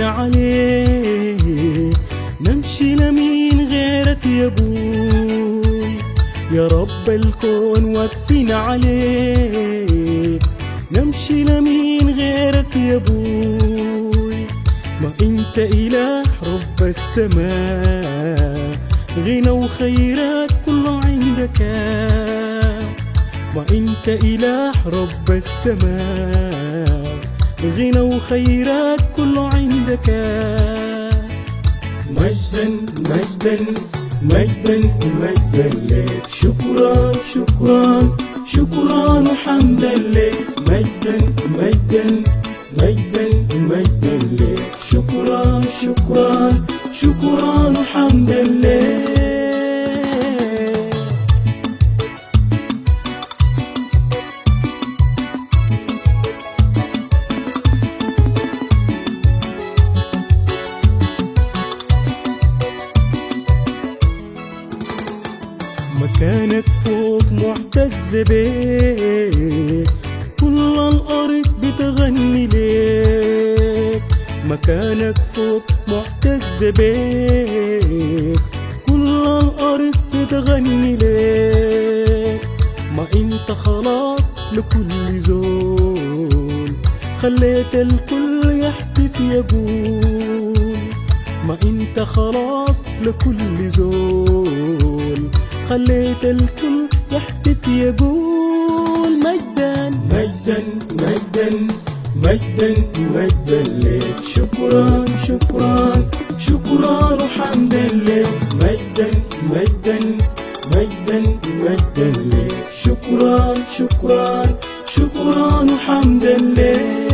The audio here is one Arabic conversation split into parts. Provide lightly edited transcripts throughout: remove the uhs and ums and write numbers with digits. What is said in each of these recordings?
وقفنا عليه، نمشي لمين غيرك يا ابوي؟ يا رب الكون واقفين عليه، نمشي لمين غيرك يا ابوي؟ ما انت اله رب السماء، غنى وخيرات كله عندك. ما انت اله رب السماء، غنى وخيرات كله عندك. مجدا مجدا مجدا مجدا لك، شكرا شكرا شكرا وحمدا لك. مجدا مجدا مجدا مجدا لك، شكرا شكرا شكرا وحمدا لك. مكانك فوق معتز بيك، كل الأرض بتغني ليك. مكانك فوق معتز بيك، كل الأرض بتغني ليك. ما انت خلاص لكل زول، خليت الكل يحتف يقول. ما انت خلاص لكل زول، خليت الكل يحتف يقول. مجدا مجدا مجدا مجدا مجدا لك، شكرا شكرا شكرا وحمدا لك. مجدا مجدا مجدا مجدا لك، شكرا شكرا شكرا وحمدا لك.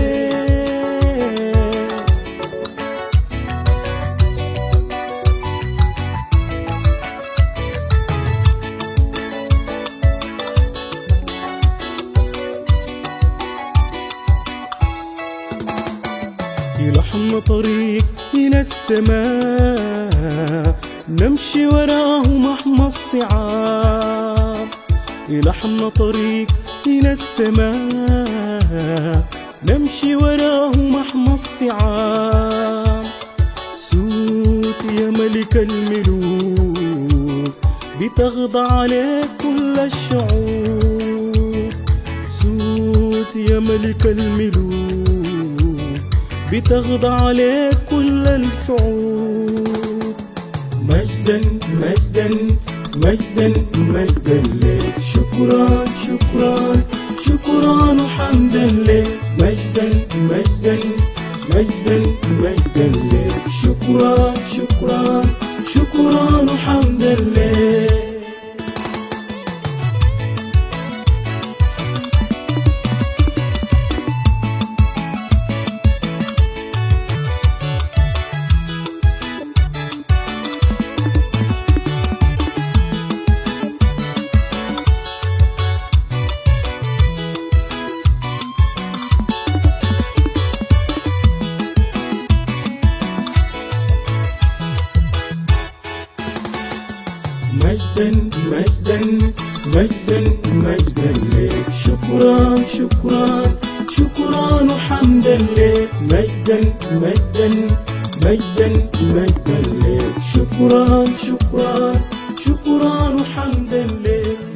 يلحم طريق إلى السماء، نمشي وراه مهما الصعاب. يلحم طريق إلى السماء، نمشي وراه مهما الصعاب. صوت يا ملك الملوك، بتخضع عليك كل الشعوب. صوت يا ملك الملوك، بتخضع عليك كل الشعوب. مجدا مجدا مجدا مجدا لك، شكرا شكرا شكرا وحمدا لك. مجدا مجدا مجدا مجدا لك، شكرا شكرا شكرا وحمدا لك. مجدا مجدا مجدا مجدا لك، شكرا شكرا شكرا وحمدا لك. مجدا مجدا مجدا مجدا لك، شكرا شكرا شكرا وحمدا لك.